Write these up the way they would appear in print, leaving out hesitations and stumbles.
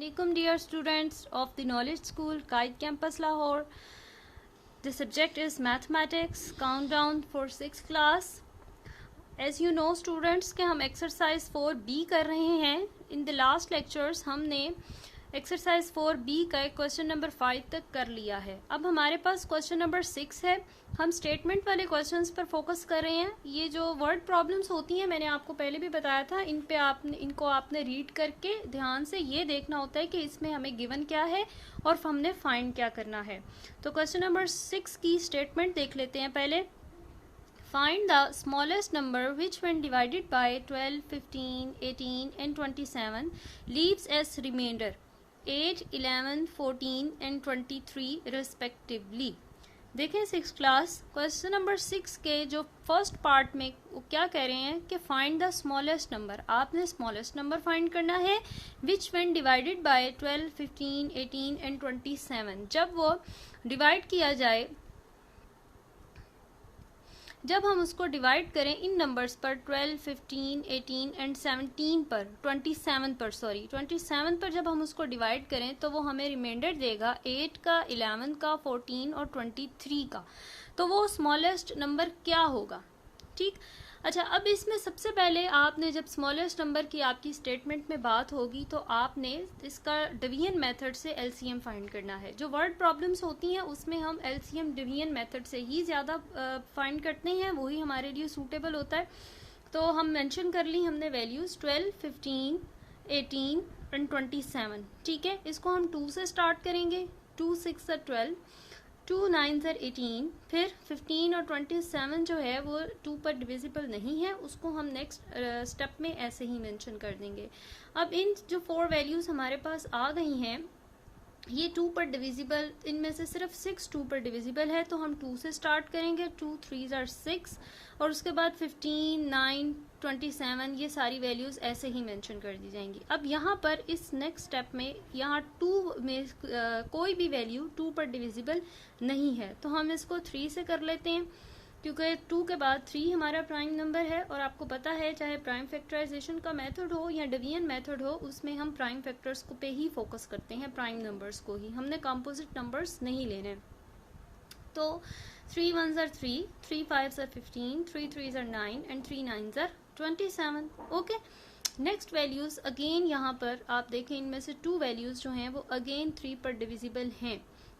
Assalamualaikum dear students of the Knowledge School, Kite Campus Lahore. The subject is Mathematics, Countdown for 6th class. As you know students कि हम exercise 4B कर रहे हैं. In the last lectures हमने exercise 4B का question number 5 तक कर लिया है. अब हमारे पास क्वेश्चन नंबर 6 है. हम स्टेटमेंट वाले क्वेश्चंस पर फोकस कर रहे हैं. ये जो वर्ड प्रॉब्लम्स होती हैं मैंने आपको पहले भी बताया था, इनको आपने रीड करके ध्यान से ये देखना होता है कि इसमें हमें गिवन क्या है और हमने फाइंड क्या करना है. तो क्वेश्चन नंबर 6 की स्टेटमेंट देख लेते हैं पहले. Find the smallest number which when divided by 12, 15, 18 and 27 leaves as remainder 8, 11, 14 and 23 respectively. देखें 6 क्लास क्वेश्चन नंबर 6 के जो फर्स्ट पार्ट में क्या कह रहे हैं कि फाइंड द स्मॉलेस्ट नंबर. आपने स्मॉलेस्ट नंबर फाइंड करना है विच व्हेन डिवाइडेड बाय 12, 15, 18 एंड 27. जब वो डिवाइड किया जाए, जब हम उसको डिवाइड करें इन नंबर्स पर 12, 15, 18 एंड 27 पर 27 पर जब हम उसको डिवाइड करें तो वो हमें रिमाइंडर देगा 8 का, 11 का, 14 और 23 का. तो वो स्मॉलेस्ट नंबर क्या होगा. ठीक. अच्छा, अब इसमें सबसे पहले आपने जब स्मॉलेस्ट नंबर की आपकी स्टेटमेंट में बात होगी तो आपने इसका डिवीजन मेथड से एलसीएम फाइंड करना है. जो वर्ड प्रॉब्लम्स होती हैं उसमें हम एलसीएम डिवीजन मेथड से ही ज़्यादा फाइंड करते हैं, वही हमारे लिए सूटेबल होता है. तो हम मेंशन कर ली हमने वैल्यूज़ 12, 15, 18 एंड 27. ठीक है, इसको हम 2 से स्टार्ट करेंगे. 2 6 12, 2 9 18, फिर 15 और 27 जो है वो 2 पर डिविजिबल नहीं है, उसको हम नेक्स्ट स्टेप में ऐसे ही मेंशन कर देंगे. अब इन जो 4 वैल्यूज़ हमारे पास आ गई हैं, ये 2 पर डिविजिबल, इनमें से सिर्फ 6 2 पर डिविजिबल है, तो हम 2 से स्टार्ट करेंगे. 2 3 6 और उसके बाद 15, 9, 27 ये सारी वैल्यूज़ ऐसे ही मेंशन कर दी जाएंगी. अब यहाँ पर इस नेक्स्ट स्टेप में यहाँ 2 में कोई भी वैल्यू 2 पर डिविजिबल नहीं है, तो हम इसको 3 से कर लेते हैं क्योंकि 2 के बाद 3 हमारा प्राइम नंबर है. और आपको पता है चाहे प्राइम फैक्टराइजेशन का मेथड हो या डिवीजन मेथड हो, उसमें हम प्राइम फैक्टर्स को पे ही फोकस करते हैं, प्राइम नंबर्स को ही. हमने कंपोजिट नंबर्स नहीं लेने. तो 3 1s are 3, 3 5s are 15, 3 3s are 9 and 3 9s are 27. Okay. Next values again यहाँ पर आप देखें, इनमें से 2 वैल्यूज़ जो हैं वो अगेन 3 पर डिविजिबल हैं,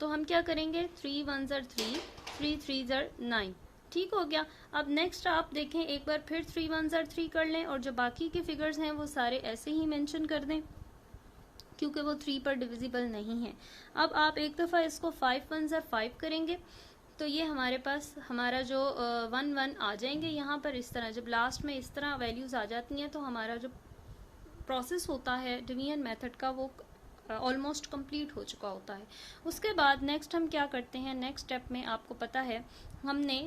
तो हम क्या करेंगे 3 1s are 3, 3 3s are 9. ठीक हो गया. अब नेक्स्ट आप देखें एक बार फिर 3 1s are 3 कर लें और जो बाकी के फिगर्स हैं वो सारे ऐसे ही मेंशन कर दें क्योंकि वो 3 पर डिविजिबल नहीं है. अब आप एक दफ़ा इसको 5 1s are 5 करेंगे तो ये हमारे पास हमारा जो 1 1 आ जाएंगे यहाँ पर. इस तरह जब लास्ट में इस तरह वैल्यूज़ आ जाती हैं तो हमारा जो प्रोसेस होता है डिवीजन मेथड का वो ऑलमोस्ट कंप्लीट हो चुका होता है. उसके बाद नेक्स्ट हम क्या करते हैं, नेक्स्ट स्टेप में आपको पता है हमने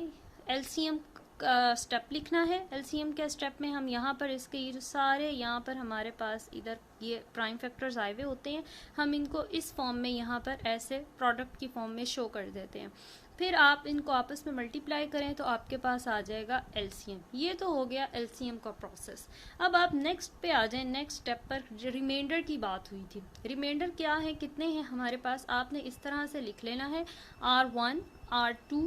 एलसीएम का स्टेप लिखना है. एलसीएम के स्टेप में हम यहाँ पर इसके ये जो सारे यहाँ पर हमारे पास इधर ये प्राइम फैक्टर्स आए हुए होते हैं, हम इनको इस फॉर्म में यहाँ पर ऐसे प्रोडक्ट की फॉर्म में शो कर देते हैं. फिर आप इनको आपस में मल्टीप्लाई करें तो आपके पास आ जाएगा एलसीएम. ये तो हो गया एलसीएम का प्रोसेस. अब आप नेक्स्ट पे आ जाएं. नेक्स्ट स्टेप पर जो रिमाइंडर की बात हुई थी, रिमाइंडर क्या है, कितने हैं हमारे पास, आपने इस तरह से लिख लेना है R1, R2,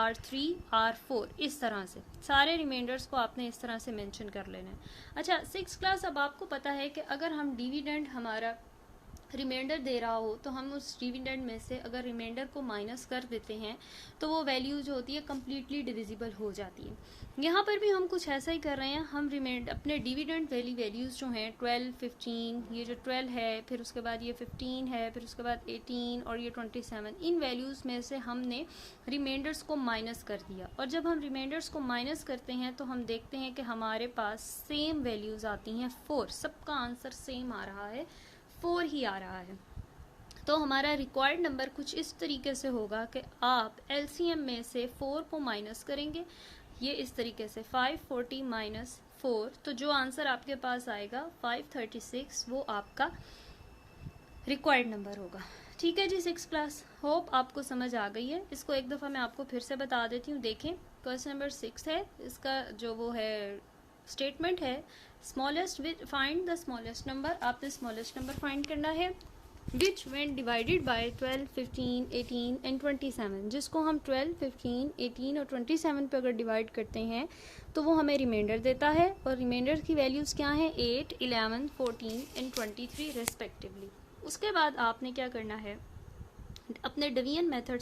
R3, R4. इस तरह से सारे रिमाइंडर्स को आपने इस तरह से मेंशन कर लेना है. अच्छा 6 क्लास, अब आपको पता है कि अगर हम डिविडेंड हमारा रिमाइंडर दे रहा हो तो हम उस डिविडेंड में से अगर रिमाइंडर को माइनस कर देते हैं तो वो वैल्यू जो होती है कम्प्लीटली डिविजिबल हो जाती है. यहाँ पर भी हम कुछ ऐसा ही कर रहे हैं. हम अपने डिविडेंड वैल्यूज़ जो हैं 12, 15, ये जो 12 है, फिर उसके बाद ये 15 है, फिर उसके बाद 18 और ये 27, इन वैल्यूज़ में से हमने रिमाइंडर्स को माइनस कर दिया. और जब हम रिमाइंडर्स को माइनस करते हैं तो हम देखते हैं कि हमारे पास सेम वैल्यूज़ आती हैं 4. सबका आंसर सेम आ रहा है, 4 ही आ रहा है. तो हमारा रिक्वायर्ड नंबर कुछ इस तरीके से होगा कि आप एलसीएम में से 4 को माइनस करेंगे, ये इस तरीके से 540 माइनस 4, तो जो आंसर आपके पास आएगा 536, वो आपका रिक्वायर्ड नंबर होगा. ठीक है जी 6 क्लास, होप आपको समझ आ गई है. इसको एक दफ़ा मैं आपको फिर से बता देती हूँ. देखें क्वेश्चन नंबर 6 है, इसका जो वो है स्टेटमेंट है smallest which find the smallest number, आपने स्मॉलेस्ट नंबर फाइंड करना है विच व्हेन डिवाइडेड बाय 12, 15, 18 एंड 27, जिसको हम 12, 15, 18 और 27 पे अगर डिवाइड करते हैं तो वो हमें रिमाइंडर देता है, और रिमाइंडर की वैल्यूज़ क्या हैं 8, 11, 14 एंड 23 रेस्पेक्टिवली। उसके बाद आपने क्या करना है, अपने डिवीजन मेथड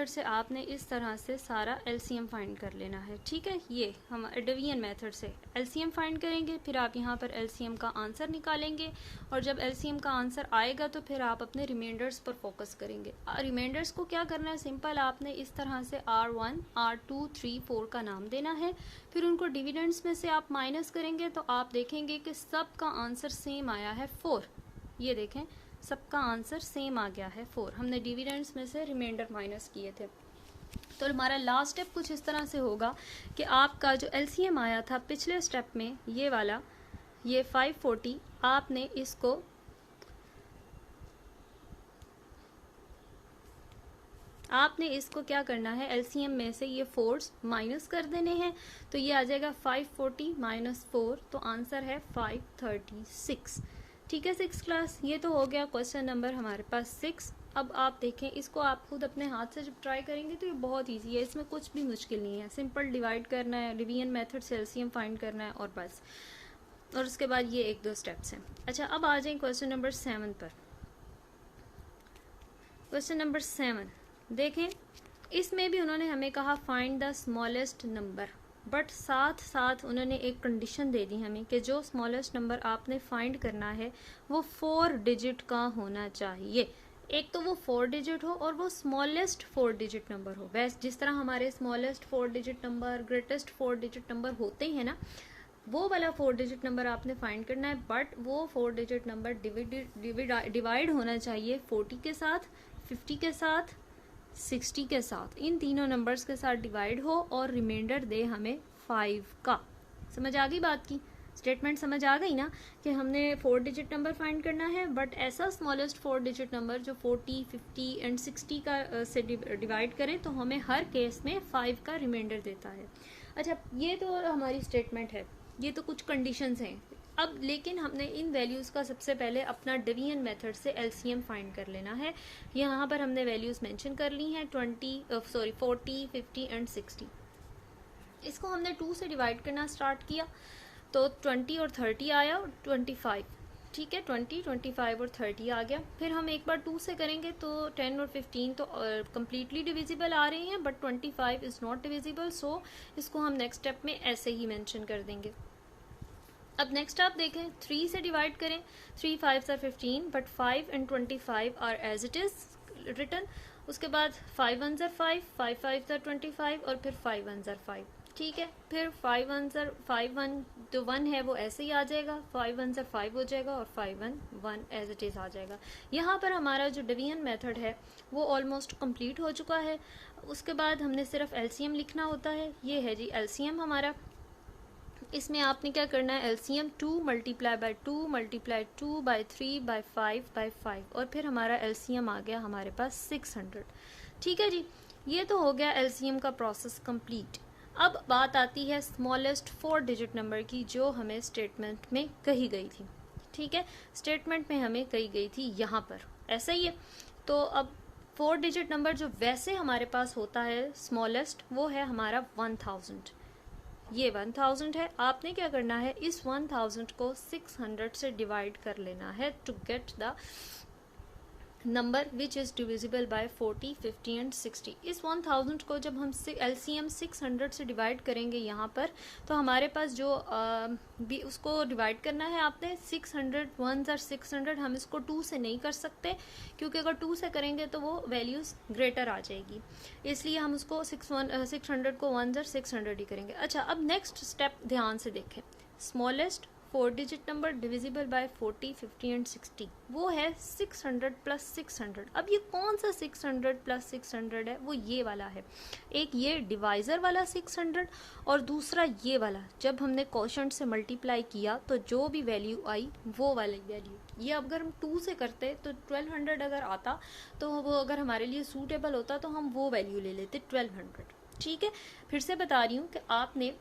से आपने इस तरह से सारा एलसीएम फाइंड कर लेना है। ठीक है, ये हम डिवीजन मेथड से एलसीएम फाइंड करेंगे, फिर आप यहाँ पर एलसीएम का आंसर निकालेंगे, और जब एलसीएम का आंसर आएगा तो फिर आप अपने रिमाइंडर्स पर फोकस करेंगे। रिमाइंडर्स को क्या करना है, सिंपल आपने इस तरह से R1, R2, 3, 4 का नाम देना है, फिर उनको डिविडेंड्स में से आप माइनस करेंगे तो आप देखेंगे कि सबका आंसर सेम आया है 4। ये देखें, सबका आंसर सेम आ गया है 4, हमने डिविडेंड्स में से रिमाइंडर माइनस किए थे। तो हमारा लास्ट स्टेप कुछ इस तरह से होगा कि आपका जो एलसीएम आया था पिछले स्टेप में, ये वाला, ये 540, आपने इसको क्या करना है, एलसीएम में से ये 4 माइनस कर देने हैं, तो ये आ जाएगा 540 माइनस 4, तो आंसर है 536। ठीक है 6 क्लास, ये तो हो गया क्वेश्चन नंबर हमारे पास 6। अब आप देखें, इसको आप खुद अपने हाथ से जब ट्राई करेंगे तो ये बहुत इजी है, इसमें कुछ भी मुश्किल नहीं है, सिंपल डिवाइड करना है, डिवीजन मेथड से एलसीएम फाइंड करना है और बस, और उसके बाद ये 1-2 स्टेप्स हैं। अच्छा, अब आ जाए क्वेश्चन नंबर 7 पर। क्वेश्चन नंबर 7 देखें, इसमें भी उन्होंने हमें कहा find the smallest number, but साथ साथ उन्होंने एक कंडीशन दे दी हमें कि जो स्मॉलेस्ट नंबर आपने फाइंड करना है वो 4 डिजिट का होना चाहिए। एक तो वो 4 डिजिट हो और वो स्मॉलेस्ट 4 डिजिट नंबर हो। वैसे जिस तरह हमारे smallest 4 digit number, greatest 4 digit number होते हैं ना, वो वाला 4 डिजिट नंबर आपने फाइंड करना है, बट वो 4 डिजिट नंबर डिवाइड होना चाहिए 40 के साथ, 50 के साथ, 60 के साथ, इन तीनों नंबर्स के साथ डिवाइड हो और रिमाइंडर दे हमें 5 का। समझ आ गई बात की, स्टेटमेंट समझ आ गई ना, कि हमने 4 डिजिट नंबर फाइंड करना है, बट ऐसा स्मॉलेस्ट 4 डिजिट नंबर जो 40, 50 एंड 60 का से डिवाइड करें तो हमें हर केस में 5 का रिमाइंडर देता है। अच्छा, ये तो हमारी स्टेटमेंट है, ये तो कुछ कंडीशंस हैं। अब लेकिन हमने इन वैल्यूज़ का सबसे पहले अपना डिवीजन मेथड से एलसीएम फाइंड कर लेना है। यहाँ पर हमने वैल्यूज़ मेंशन कर ली हैं 40, 50 एंड 60। इसको हमने 2 से डिवाइड करना स्टार्ट किया तो 20 और 30 आया और 25। ठीक है, 20, 25 और 30 आ गया। फिर हम एक बार 2 से करेंगे तो 10 और 15 तो कम्प्लीटली डिविजिबल आ रहे हैं, बट 25 इज़ नॉट डिविजिबल, सो इसको हम नेक्स्ट स्टेप में ऐसे ही मेंशन कर देंगे। अब नेक्स्ट आप देखें, 3 से डिवाइड करें, 3 5s are 15, but 5 and 25 are as it is written. उसके बाद 5 1s are 5, 5 5s are 25 और फिर 5 1s are 5। ठीक है, फिर 5 1s are 5 1 जो 1 है वो ऐसे ही आ जाएगा, 5 1s are 5 हो जाएगा और 5 1 1 एज इट इज़ आ जाएगा। यहाँ पर हमारा जो डिवीजन मेथड है वो ऑलमोस्ट कंप्लीट हो चुका है। उसके बाद हमने सिर्फ एलसीएम लिखना होता है। ये है जी एलसीएम हमारा। इसमें आपने क्या करना है, LCM 2 multiply by 2 multiply 2 by 3 by 5 by 5, और फिर हमारा एलसीएम आ गया हमारे पास 600। ठीक है जी, ये तो हो गया एलसीएम का प्रोसेस कंप्लीट। अब बात आती है स्मॉलेस्ट 4 डिजिट नंबर की, जो हमें स्टेटमेंट में कही गई थी। ठीक है, स्टेटमेंट में हमें कही गई थी यहाँ पर, ऐसा ही है। तो अब 4 डिजिट नंबर जो वैसे हमारे पास होता है स्मॉलेस्ट, वो है हमारा 1000। ये 1000 है। आपने क्या करना है, इस 1000 को 600 से डिवाइड कर लेना है to get the number which is divisible by 40, 50 and 60। इस 1000 को जब हम एलसीएम 600 से डिवाइड करेंगे यहाँ पर, तो हमारे पास जो भी उसको डिवाइड करना है आपने 600 1s are 600। हम इसको 2 से नहीं कर सकते, क्योंकि अगर 2 से करेंगे तो वो वैल्यूज़ ग्रेटर आ जाएगी, इसलिए हम उसको 600 को 1s are 600 ही करेंगे। अच्छा, अब नेक्स्ट स्टेप ध्यान से देखें, smallest 4 digit number divisible by 40, 50 and 60, वो है 600 प्लस 600। अब ये कौन सा 600 प्लस 600 है, वो ये वाला है। एक ये डिवाइज़र वाला 600 और दूसरा ये वाला। जब हमने क्वोशंट से मल्टीप्लाई किया तो जो भी वैल्यू आई वो वाली वैल्यू, ये अगर हम 2 से करते तो 1200 अगर आता, तो वो अगर हमारे लिए सूटेबल होता तो हम वो वैल्यू ले लेते 1200। ठीक है, फिर से बता रही हूँ कि आपने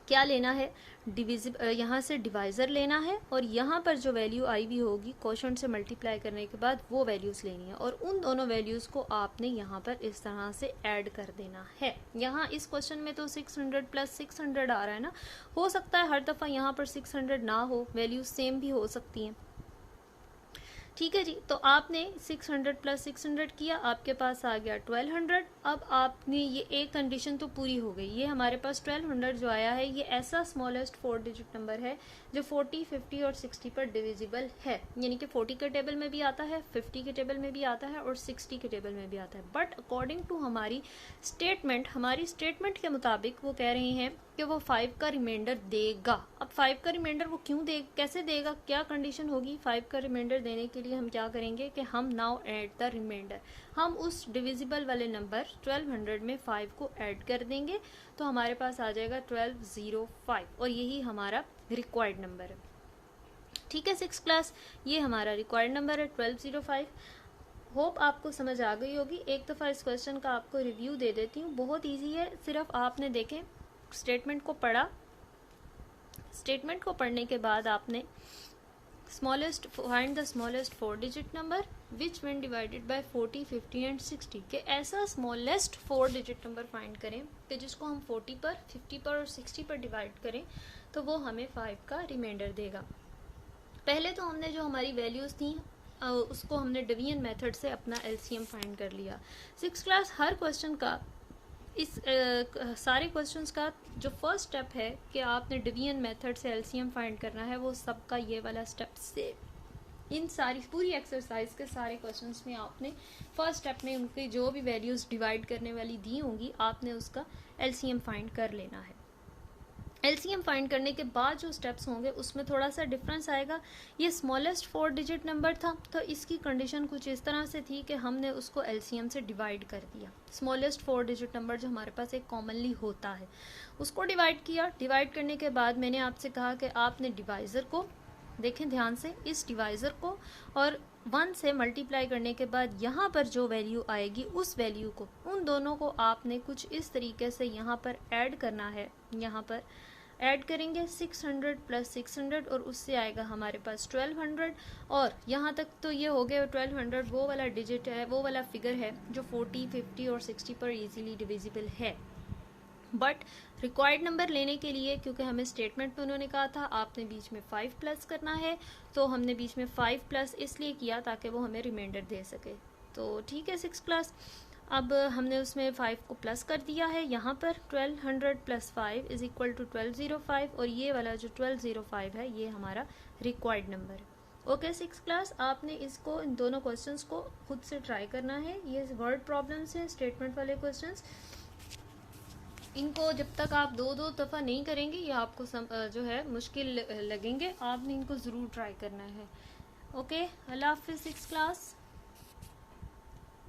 क्या लेना है, यहाँ से डिवाइज़र लेना है और यहाँ पर जो वैल्यू आई हुई होगी कोशेंट से मल्टीप्लाई करने के बाद वो वैल्यूज़ लेनी है और उन दोनों वैल्यूज़ को आपने यहाँ पर इस तरह से ऐड कर देना है। यहाँ इस क्वेश्चन में तो 600 प्लस 600 आ रहा है ना, हो सकता है हर दफ़ा यहाँ पर 600 ना हो, वैल्यूज सेम भी हो सकती हैं। ठीक है जी, तो आपने 600 प्लस 600 किया, आपके पास आ गया 1200। अब आपने ये एक कंडीशन तो पूरी हो गई, ये हमारे पास 1200 जो आया है ये ऐसा स्मॉलेस्ट 4 डिजिट नंबर है जो 40, 50 और 60 पर डिविजिबल है, यानी कि 40 के टेबल में भी आता है, 50 के टेबल में भी आता है और 60 के टेबल में भी आता है। बट अकॉर्डिंग टू हमारी स्टेटमेंट के मुताबिक वो कह रहे हैं कि वो 5 का रिमाइंडर देगा। अब 5 का रिमाइंडर वो क्यों कैसे देगा, क्या कंडीशन होगी 5 का रिमाइंडर देने के लिए? हम क्या करेंगे कि हम नाउ ऐड द रिमाइंडर, हम उस डिविजिबल वाले नंबर 1200 में 5 को ऐड कर देंगे तो हमारे पास आ जाएगा 1205 और यही हमारा रिक्वायर्ड नंबर है। ठीक है 6th क्लास, ये हमारा रिक्वायर्ड नंबर है 1205। होप आपको समझ आ गई होगी। एक दफ़ा इस क्वेश्चन का आपको रिव्यू दे देती हूँ, बहुत ईजी है, सिर्फ आपने देखें स्टेटमेंट को पढ़ा, स्टेटमेंट को पढ़ने के बाद आपने find the smallest 4 digit number which when divided by 40, 50 and 60 के ऐसा स्मॉलेस्ट 4 डिजिट नंबर फाइंड करें कि जिसको हम 40 पर, 50 पर और 60 पर डिवाइड करें तो वो हमें 5 का रिमाइंडर देगा। पहले तो हमने जो हमारी वैल्यूज़ थी उसको हमने डिवीजन मेथड से अपना एलसीएम फाइंड कर लिया। 6th क्लास, हर क्वेश्चन का इस सारे क्वेश्चंस का जो फर्स्ट स्टेप है कि आपने डिवीजन मेथड से एलसीएम फाइंड करना है, वो सबका ये वाला स्टेप से इन सारी पूरी एक्सरसाइज के सारे क्वेश्चंस में आपने फर्स्ट स्टेप में उनकी जो भी वैल्यूज़ डिवाइड करने वाली दी होंगी आपने उसका एलसीएम फाइंड कर लेना है। एलसीएम फाइंड करने के बाद जो स्टेप्स होंगे उसमें थोड़ा सा डिफरेंस आएगा। ये स्मॉलेस्ट 4 डिजिट नंबर था तो इसकी कंडीशन कुछ इस तरह से थी कि हमने उसको एलसीएम से डिवाइड कर दिया। स्मॉलेस्ट 4 डिजिट नंबर जो हमारे पास एक कॉमनली होता है उसको डिवाइड किया। डिवाइड करने के बाद मैंने आपसे कहा कि आपने डिवाइज़र को देखें ध्यान से, इस डिवाइज़र को और 1 से मल्टीप्लाई करने के बाद यहाँ पर जो वैल्यू आएगी उस वैल्यू को, उन दोनों को आपने कुछ इस तरीके से यहाँ पर ऐड करना है। यहाँ पर ऐड करेंगे 600 प्लस 600 और उससे आएगा हमारे पास 1200 और यहाँ तक तो ये हो गया 1200 वो वाला डिजिट है, वो वाला फिगर है जो 40, 50 और 60 पर इजीली डिविजिबल है। बट रिक्वायर्ड नंबर लेने के लिए, क्योंकि हमें स्टेटमेंट में उन्होंने कहा था आपने बीच में 5 प्लस करना है, तो हमने बीच में 5 प्लस इसलिए किया ताकि वो हमें रिमाइंडर दे सके। तो ठीक है 6th क्लास, अब हमने उसमें 5 को प्लस कर दिया है। यहाँ पर 1200 प्लस 5 इज इक्वल टू 1205 और ये वाला जो 1205 है ये हमारा रिक्वायर्ड नंबर है। ओके 6th क्लास, आपने इसको इन दोनों क्वेश्चंस को खुद से ट्राई करना है। ये वर्ड प्रॉब्लम्स हैं, स्टेटमेंट वाले क्वेश्चंस, इनको जब तक आप दो दफ़ा नहीं करेंगे ये आपको जो है मुश्किल लगेंगे। आपने इनको ज़रूर ट्राई करना है। ओके, अल्लाह हाफिज़ 6th क्लास।